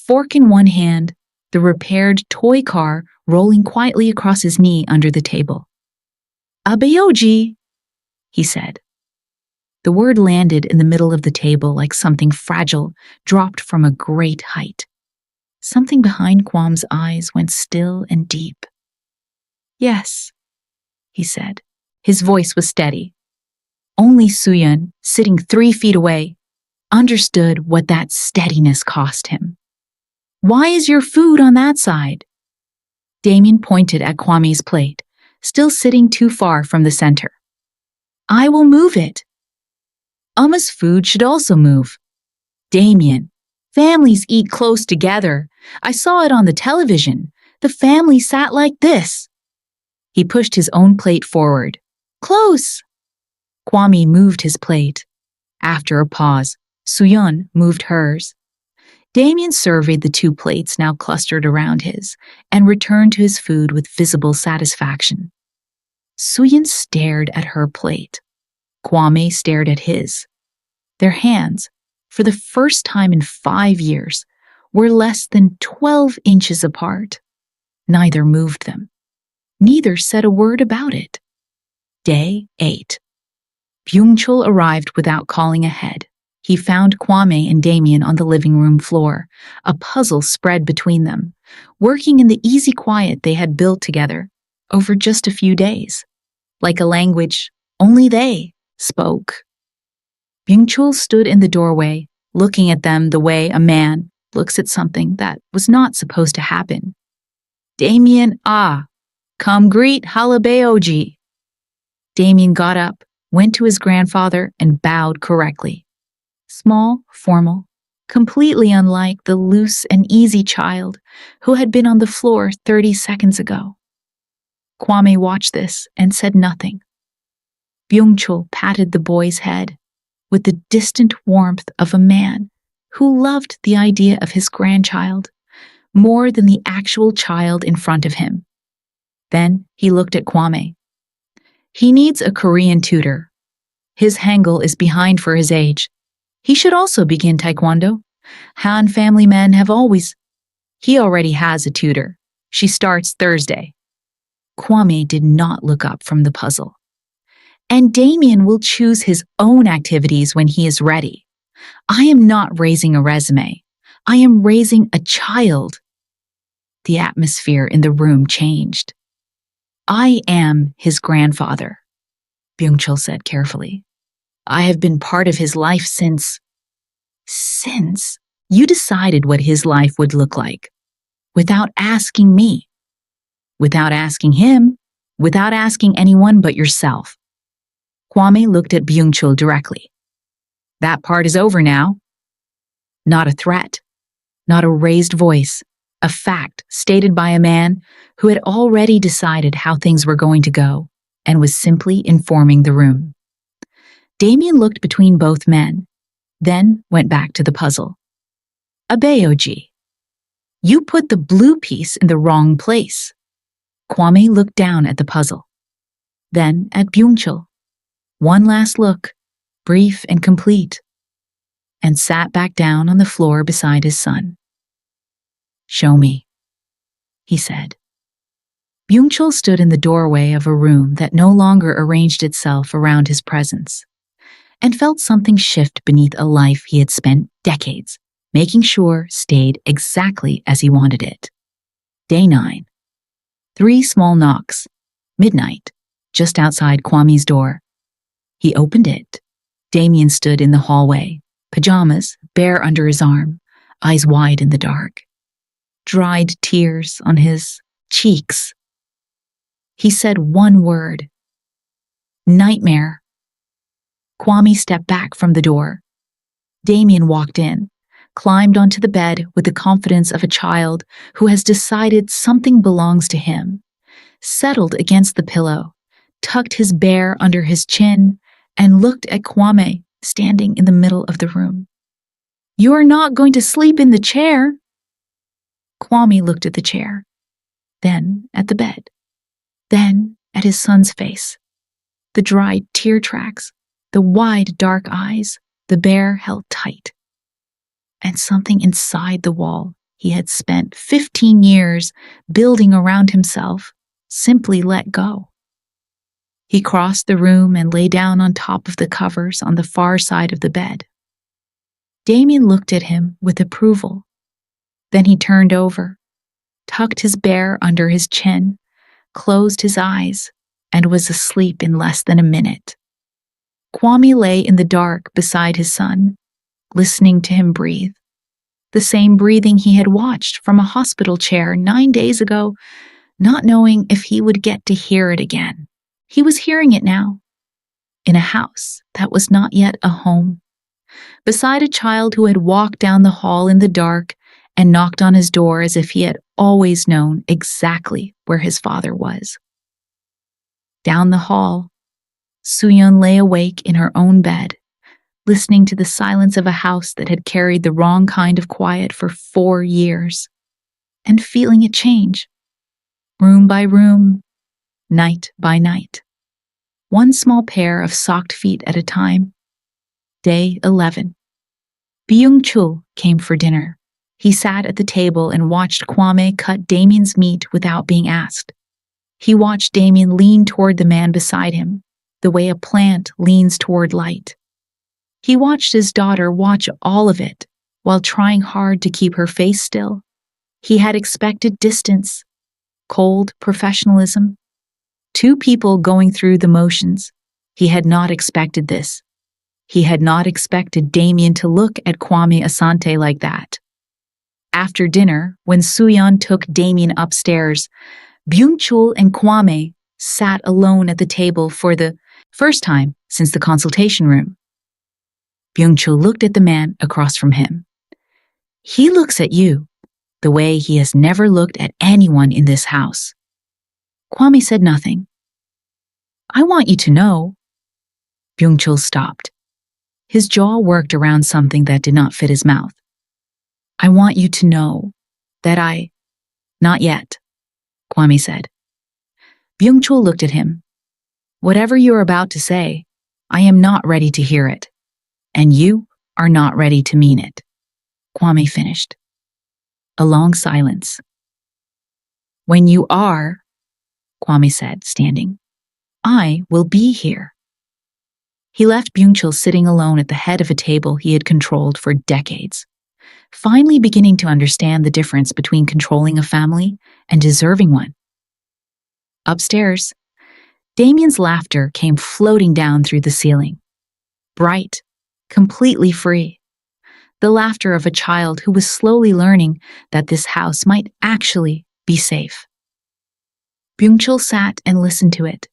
Fork in one hand, the repaired toy car rolling quietly across his knee under the table. Abeoji, he said. The word landed in the middle of the table like something fragile dropped from a great height. Something behind Kwam's eyes went still and deep. Yes, he said. His voice was steady. Only Soo-yeon, sitting 3 feet away, understood what that steadiness cost him. Why is your food on that side? Damien pointed at Kwame's plate, still sitting too far from the center. I will move it. Uma's food should also move. Damien, families eat close together. I saw it on the television. The family sat like this. He pushed his own plate forward. Close. Kwame moved his plate. After a pause, Soo-yeon moved hers. Damien surveyed the 2 plates now clustered around his and returned to his food with visible satisfaction. Soo-yeon stared at her plate. Kwame stared at his. Their hands, for the first time in 5 years, were less than 12 inches apart. Neither moved them. Neither said a word about it. Day 8. Byung-chul arrived without calling ahead. He found Kwame and Damien on the living room floor, a puzzle spread between them, working in the easy quiet they had built together over just a few days, like a language only they spoke. Byung-chul stood in the doorway, looking at them the way a man looks at something that was not supposed to happen. Damien, come greet Halabeoji. Damien got up, went to his grandfather, and bowed correctly. Small, formal, completely unlike the loose and easy child who had been on the floor 30 seconds ago. Kwame watched this and said nothing. Byung-chul patted the boy's head with the distant warmth of a man who loved the idea of his grandchild more than the actual child in front of him. Then he looked at Kwame. He needs a Korean tutor. His Hangul is behind for his age. He should also begin Taekwondo. Han family men have always... He already has a tutor. She starts Thursday. Kwame did not look up from the puzzle. And Damien will choose his own activities when he is ready. I am not raising a resume. I am raising a child. The atmosphere in the room changed. I am his grandfather. Byung-chul said carefully. I have been part of his life since you decided what his life would look like. Without asking me. Without asking him. Without asking anyone but yourself. Kwame looked at Byung-chul directly. That part is over now. Not a threat. Not a raised voice. A fact stated by a man who had already decided how things were going to go and was simply informing the room. Damien looked between both men, then went back to the puzzle. Abeoji, you put the blue piece in the wrong place. Kwame looked down at the puzzle, then at Byung-chul. One last look, brief and complete, and sat back down on the floor beside his son. Show me, he said. Byung-chul stood in the doorway of a room that no longer arranged itself around his presence, and felt something shift beneath a life he had spent decades making sure stayed exactly as he wanted it. Day 9. 3 small knocks. Midnight, just outside Kwame's door. He opened it. Damien stood in the hallway, pajamas bare under his arm, eyes wide in the dark. Dried tears on his cheeks. He said one word. Nightmare. Kwame stepped back from the door. Damien walked in, climbed onto the bed with the confidence of a child who has decided something belongs to him, settled against the pillow, tucked his bear under his chin, and looked at Kwame standing in the middle of the room. You are not going to sleep in the chair. Kwame looked at the chair, then at the bed, then at his son's face, the dried tear tracks, the wide dark eyes, the bear held tight. And something inside the wall he had spent 15 years building around himself simply let go. He crossed the room and lay down on top of the covers on the far side of the bed. Damien looked at him with approval. Then he turned over, tucked his bear under his chin, closed his eyes, and was asleep in less than a minute. Kwame lay in the dark beside his son, listening to him breathe. The same breathing he had watched from a hospital chair 9 days ago, not knowing if he would get to hear it again. He was hearing it now, in a house that was not yet a home, beside a child who had walked down the hall in the dark and knocked on his door as if he had always known exactly where his father was. Down the hall, Soo-yeon lay awake in her own bed, listening to the silence of a house that had carried the wrong kind of quiet for 4 years, and feeling it change, room by room, night by night, one small pair of socked feet at a time. Day 11. Byung-chul came for dinner. He sat at the table and watched Kwame cut Damien's meat without being asked. He watched Damien lean toward the man beside him, the way a plant leans toward light. He watched his daughter watch all of it while trying hard to keep her face still. He had expected distance, cold professionalism, 2 people going through the motions. He had not expected this. He had not expected Damien to look at Kwame Asante like that. After dinner, when Soo-yeon took Damien upstairs, Byung-chul and Kwame sat alone at the table for the first time since the consultation room. Byung-chul looked at the man across from him. He looks at you the way he has never looked at anyone in this house. Kwame said nothing. I want you to know. Byung-chul stopped. His jaw worked around something that did not fit his mouth. I want you to know that Not yet, Kwame said. Byung-chul looked at him. Whatever you're about to say, I am not ready to hear it, and you are not ready to mean it, Kwame finished. A long silence. When you are, Kwame said, standing, I will be here. He left Byung-chul sitting alone at the head of a table he had controlled for decades, finally beginning to understand the difference between controlling a family and deserving one. Upstairs, Damien's laughter came floating down through the ceiling. Bright, completely free. The laughter of a child who was slowly learning that this house might actually be safe. Byung-chul sat and listened to it.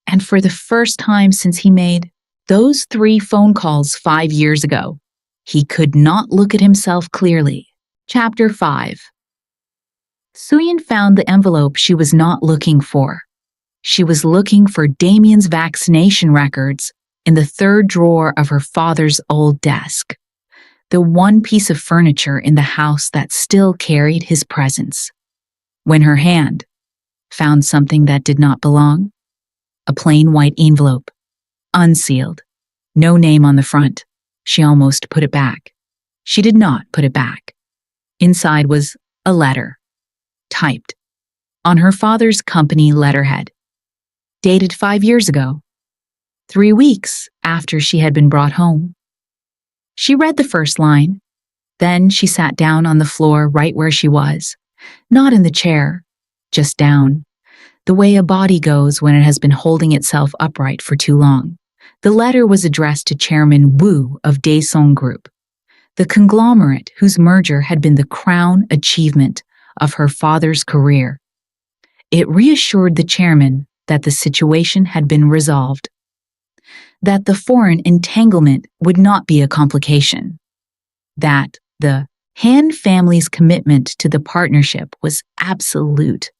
And for the first time since he made those 3 phone calls 5 years ago, he could not look at himself clearly. Chapter 5. Suyin found the envelope she was not looking for. She was looking for Damien's vaccination records in the 3rd drawer of her father's old desk, the one piece of furniture in the house that still carried his presence. When her hand found something that did not belong, a plain white envelope, unsealed, no name on the front, she almost put it back. She did not put it back. Inside was a letter, typed on her father's company letterhead, dated 5 years ago, 3 weeks after she had been brought home. She read the first line. Then she sat down on the floor right where she was, not in the chair, just down, the way a body goes when it has been holding itself upright for too long. The letter was addressed to Chairman Wu of Daesung Group, the conglomerate whose merger had been the crown achievement of her father's career. It reassured the chairman that the situation had been resolved, that the foreign entanglement would not be a complication, that the Han family's commitment to the partnership was absolute,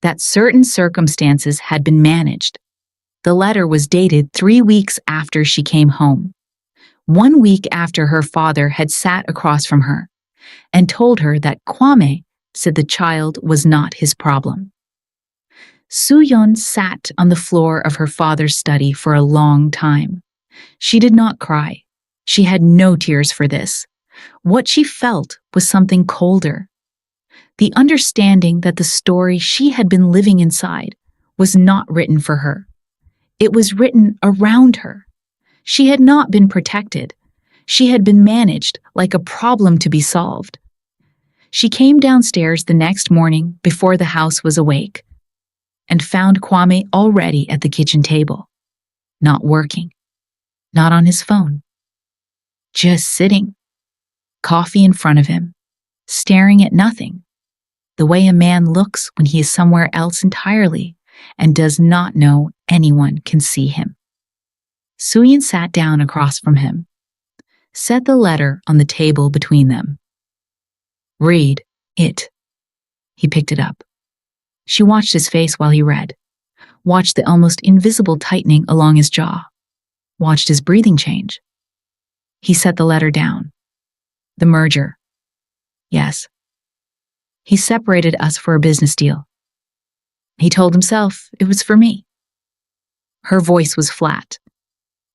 that certain circumstances had been managed. The letter was dated 3 weeks after she came home, 1 week after her father had sat across from her and told her that Kwame said the child was not his problem. Soo-yeon sat on the floor of her father's study for a long time. She did not cry. She had no tears for this. What she felt was something colder. The understanding that the story she had been living inside was not written for her. It was written around her. She had not been protected. She had been managed like a problem to be solved. She came downstairs the next morning before the house was awake and found Kwame already at the kitchen table, not working, not on his phone, just sitting, coffee in front of him, staring at nothing, the way a man looks when he is somewhere else entirely and does not know anyone can see him. Soo-yeon sat down across from him, set the letter on the table between them. Read it. He picked it up. She watched his face while he read, watched the almost invisible tightening along his jaw, watched his breathing change. He set the letter down. The merger. Yes. He separated us for a business deal. He told himself it was for me. Her voice was flat,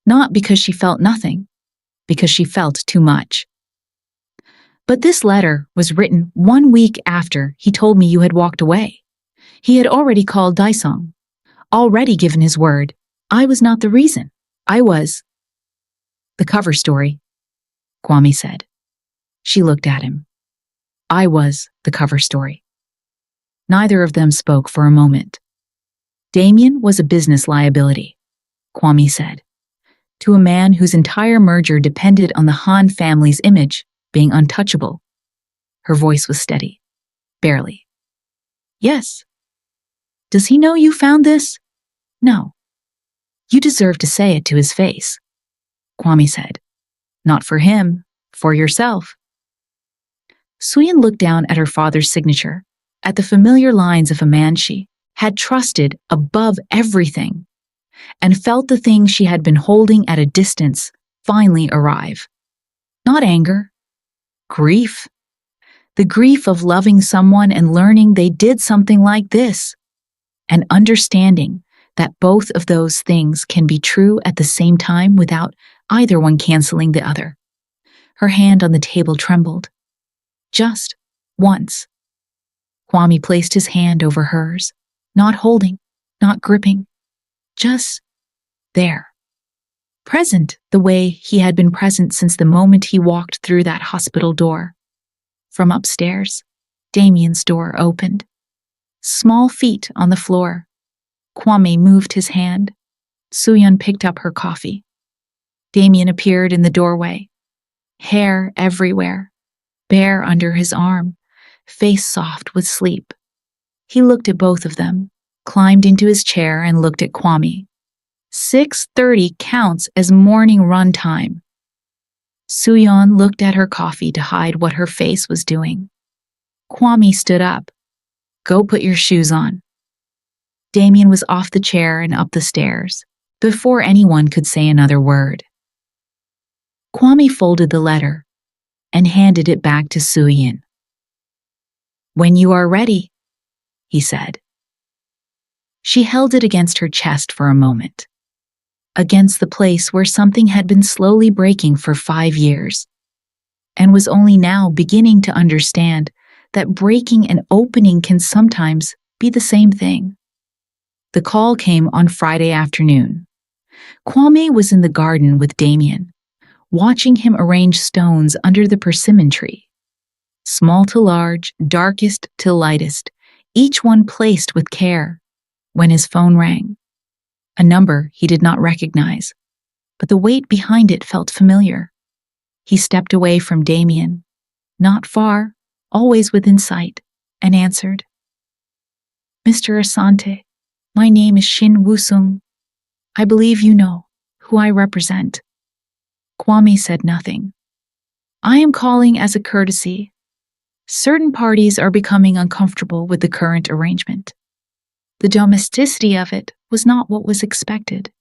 not because she felt nothing, because she felt too much. But this letter was written 1 week after he told me you had walked away. He had already called Daesung, already given his word. I was not the reason. I was. The cover story, Kwame said. She looked at him. I was the cover story. Neither of them spoke for a moment. Damien was a business liability, Kwame said, to a man whose entire merger depended on the Han family's image being untouchable. Her voice was steady, barely. Yes. Does he know you found this? No. You deserve to say it to his face, Kwame said. Not for him, for yourself. Soo-yeon looked down at her father's signature, at the familiar lines of a man she had trusted above everything, and felt the thing she had been holding at a distance finally arrive. Not anger, grief. The grief of loving someone and learning they did something like this, and understanding that both of those things can be true at the same time without either one canceling the other. Her hand on the table trembled. Just once. Kwame placed his hand over hers, not holding, not gripping, just there. Present the way he had been present since the moment he walked through that hospital door. From upstairs, Damien's door opened. Small feet on the floor, Kwame moved his hand. Soo-yeon picked up her coffee. Damien appeared in the doorway. Hair everywhere, bare under his arm, face soft with sleep. He looked at both of them, climbed into his chair and looked at Kwame. 6:30 counts as morning run time. Soo-yeon looked at her coffee to hide what her face was doing. Kwame stood up. Go put your shoes on. Damien was off the chair and up the stairs, before anyone could say another word. Kwame folded the letter and handed it back to Soo-yeon. When you are ready, he said. She held it against her chest for a moment, against the place where something had been slowly breaking for 5 years, and was only now beginning to understand that breaking and opening can sometimes be the same thing. The call came on Friday afternoon. Kwame was in the garden with Damien, watching him arrange stones under the persimmon tree. Small to large, darkest to lightest, each one placed with care, when his phone rang. A number he did not recognize, but the weight behind it felt familiar. He stepped away from Damien, not far, always within sight, and answered. Mr. Asante, my name is Shin Woo-sung. I believe you know who I represent. Kwame said nothing. I am calling as a courtesy. Certain parties are becoming uncomfortable with the current arrangement. The domesticity of it was not what was expected.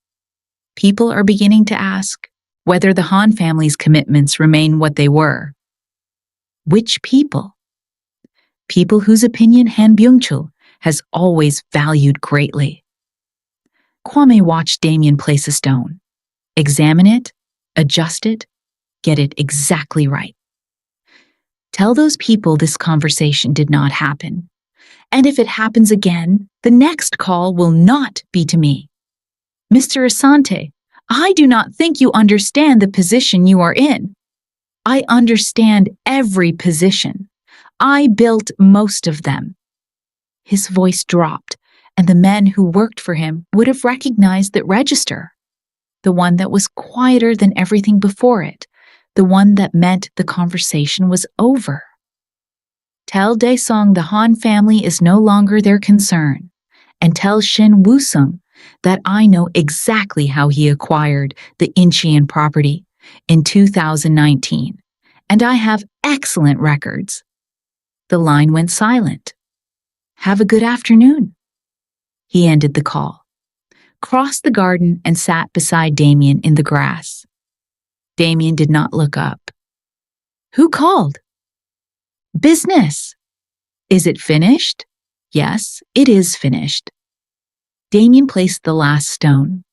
People are beginning to ask whether the Han family's commitments remain what they were. Which people? People whose opinion Han Byung-chul has always valued greatly. Kwame watched Damien place a stone, examine it, adjust it, get it exactly right. Tell those people this conversation did not happen. And if it happens again, the next call will not be to me. Mr. Asante, I do not think you understand the position you are in. I understand every position. I built most of them. His voice dropped, and the men who worked for him would have recognized that register, the one that was quieter than everything before it, the one that meant the conversation was over. Tell Daesung the Han family is no longer their concern, and tell Shin Woo-sung that I know exactly how he acquired the Incheon property in 2019, and I have excellent records. The line went silent. Have a good afternoon. He ended the call, crossed the garden and sat beside Damien in the grass. Damien did not look up. Who called? Business. Is it finished? Yes, it is finished. Damien placed the last stone,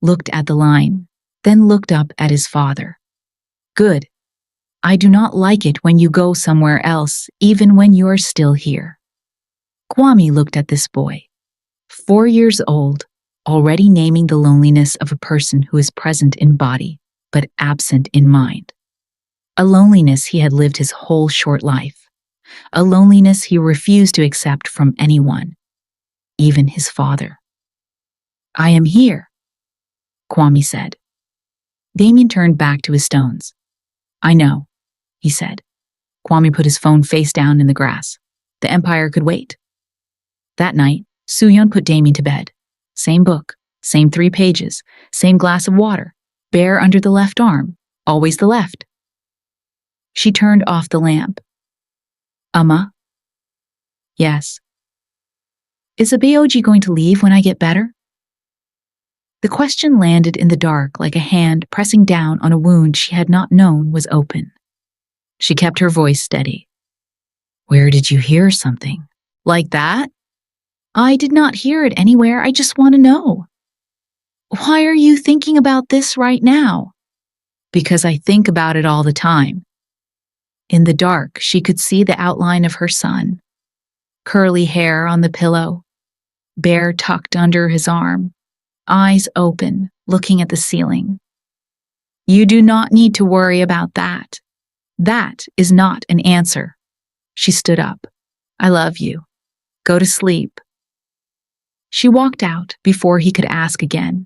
looked at the line, then looked up at his father. Good. I do not like it when you go somewhere else, even when you are still here. Kwame looked at this boy, 4 years old, already naming the loneliness of a person who is present in body, but absent in mind. A loneliness he had lived his whole short life. A loneliness he refused to accept from anyone, even his father. I am here, Kwame said. Damien turned back to his stones. I know, he said. Kwame put his phone face down in the grass. The Empire could wait. That night, Soo-yeon put Damien to bed. Same book, same 3 pages, same glass of water, bare under the left arm, always the left. She turned off the lamp. Amma? Yes. Is Abayoji going to leave when I get better? The question landed in the dark like a hand pressing down on a wound she had not known was open. She kept her voice steady. Where did you hear something? Like that? I did not hear it anywhere, I just want to know. Why are you thinking about this right now? Because I think about it all the time. In the dark, she could see the outline of her son. Curly hair on the pillow, bear tucked under his arm, eyes open, looking at the ceiling. You do not need to worry about that. That is not an answer. She stood up. I love you. Go to sleep. She walked out before he could ask again,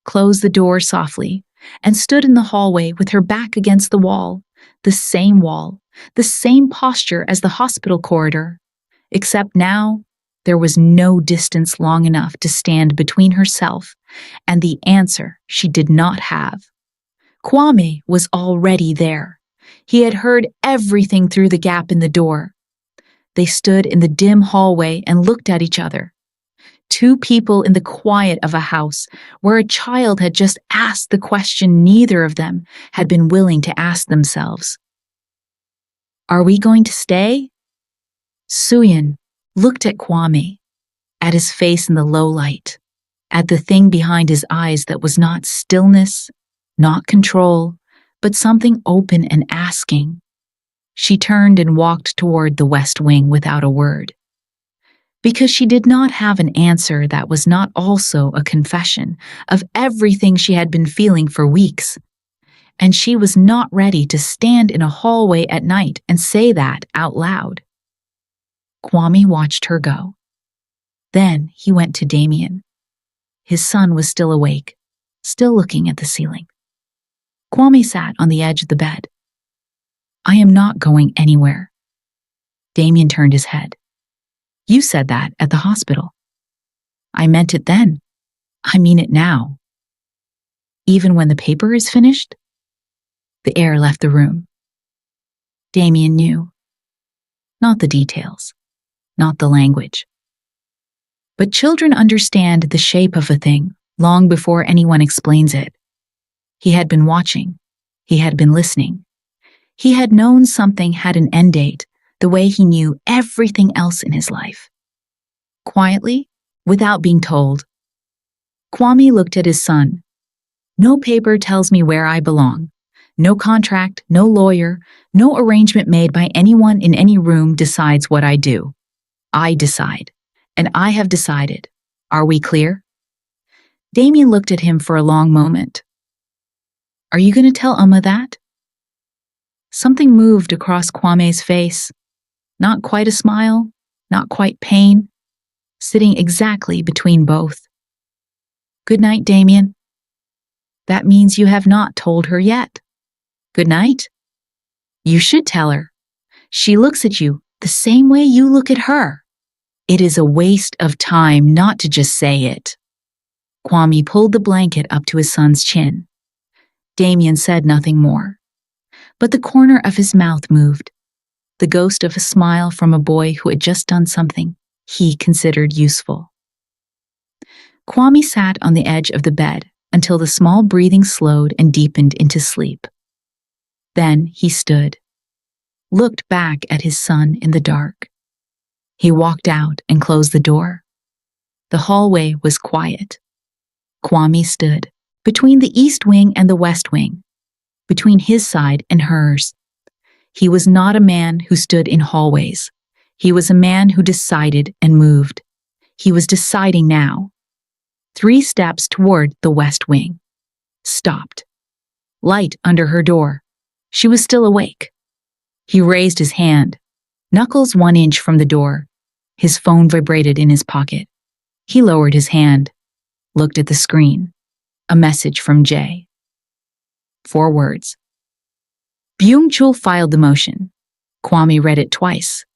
closed the door softly, and stood in the hallway with her back against the wall, the same posture as the hospital corridor, except now there was no distance long enough to stand between herself and the answer she did not have. Kwame was already there. He had heard everything through the gap in the door. They stood in the dim hallway and looked at each other. Two people in the quiet of a house where a child had just asked the question neither of them had been willing to ask themselves. Are we going to stay? Suyin looked at Kwame, at his face in the low light, at the thing behind his eyes that was not stillness, not control, but something open and asking. She turned and walked toward the West Wing without a word. Because she did not have an answer that was not also a confession of everything she had been feeling for weeks. And she was not ready to stand in a hallway at night and say that out loud. Kwame watched her go. Then he went to Damien. His son was still awake, still looking at the ceiling. Kwame sat on the edge of the bed. I am not going anywhere. Damien turned his head. You said that at the hospital. I meant it then. I mean it now. Even when the paper is finished? The air left the room. Damien knew. Not the details, not the language. But children understand the shape of a thing long before anyone explains it. He had been watching. He had been listening. He had known something had an end date the way he knew everything else in his life. Quietly, without being told, Kwame looked at his son. No paper tells me where I belong. No contract, no lawyer, no arrangement made by anyone in any room decides what I do. I decide, and I have decided. Are we clear? Damien looked at him for a long moment. Are you going to tell Amma that? Something moved across Kwame's face. Not quite a smile, not quite pain, sitting exactly between both. Good night, Damien. That means you have not told her yet. Good night. You should tell her. She looks at you the same way you look at her. It is a waste of time not to just say it. Kwame pulled the blanket up to his son's chin. Damien said nothing more. But the corner of his mouth moved, the ghost of a smile from a boy who had just done something he considered useful. Kwame sat on the edge of the bed until the small breathing slowed and deepened into sleep. Then he stood, looked back at his son in the dark. He walked out and closed the door. The hallway was quiet. Kwame stood between the East Wing and the West Wing, between his side and hers. He was not a man who stood in hallways. He was a man who decided and moved. He was deciding now. 3 steps toward the West Wing. Stopped. Light under her door. She was still awake. He raised his hand, knuckles 1 inch from the door. His phone vibrated in his pocket. He lowered his hand, looked at the screen. A message from Jay. 4 words. Byung-chul filed the motion. Kwame read it twice.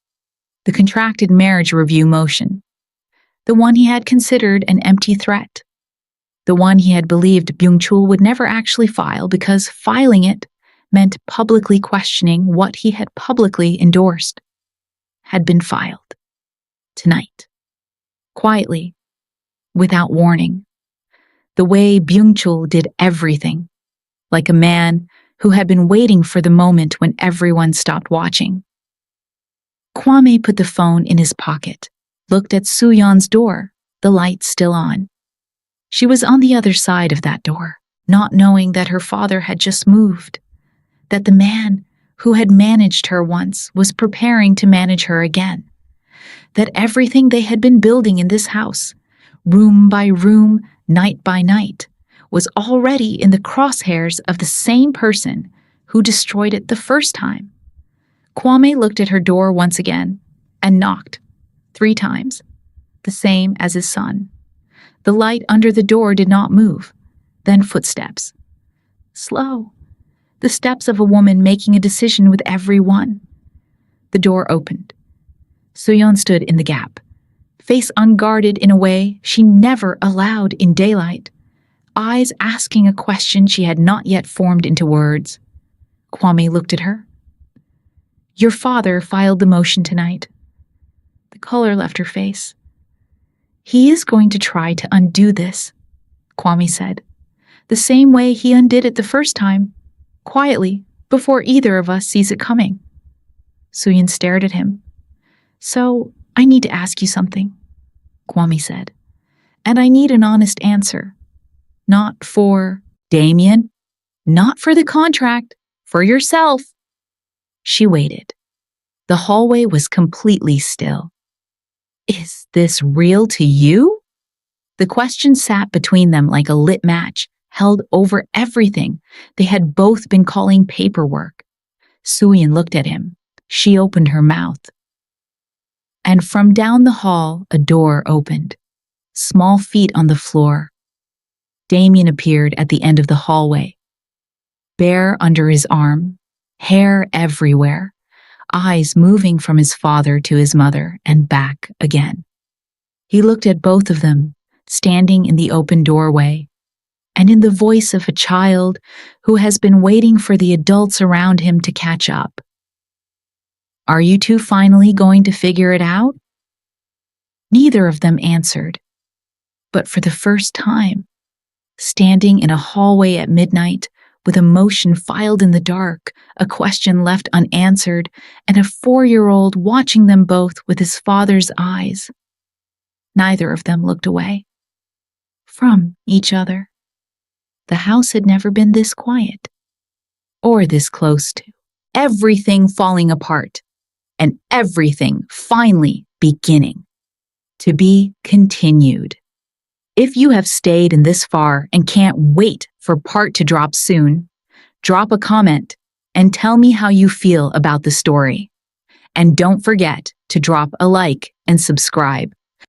The contracted marriage review motion. The one he had considered an empty threat. The one he had believed Byung-chul would never actually file because filing it meant publicly questioning what he had publicly endorsed. Had been filed. Tonight. Quietly. Without warning. The way Byung-chul did everything. Like a man who had been waiting for the moment when everyone stopped watching. Kwame put the phone in his pocket, looked at Soo-yeon's door, the light still on. She was on the other side of that door, not knowing that her father had just moved, that the man who had managed her once was preparing to manage her again, that everything they had been building in this house, room by room, night by night, was already in the crosshairs of the same person who destroyed it the first time. Kwame looked at her door once again and knocked 3 times, the same as his son. The light under the door did not move. Then footsteps. Slow. The steps of a woman making a decision with every one. The door opened. Soo-yeon stood in the gap, face unguarded in a way she never allowed in daylight, eyes asking a question she had not yet formed into words. Kwame looked at her. Your father filed the motion tonight. The color left her face. He is going to try to undo this, Kwame said, the same way he undid it the first time, quietly, before either of us sees it coming. Soo-yeon stared at him. So, I need to ask you something, Kwame said, and I need an honest answer. Not for Damien, not for the contract, for yourself. She waited. The hallway was completely still. Is this real to you? The question sat between them like a lit match, held over everything they had both been calling paperwork. Soo-yeon looked at him. She opened her mouth. And from down the hall, a door opened. Small feet on the floor. Damien appeared at the end of the hallway. Bare under his arm, hair everywhere, eyes moving from his father to his mother and back again. He looked at both of them, standing in the open doorway, and in the voice of a child who has been waiting for the adults around him to catch up. Are you two finally going to figure it out? Neither of them answered. But for the first time, standing in a hallway at midnight, with a motion filed in the dark, a question left unanswered, and a 4-year-old watching them both with his father's eyes, neither of them looked away from each other. The house had never been this quiet, or this close to. Everything falling apart, and everything finally beginning. To be continued. If you have stayed in this far and can't wait for part to drop soon, drop a comment and tell me how you feel about the story. And don't forget to drop a like and subscribe.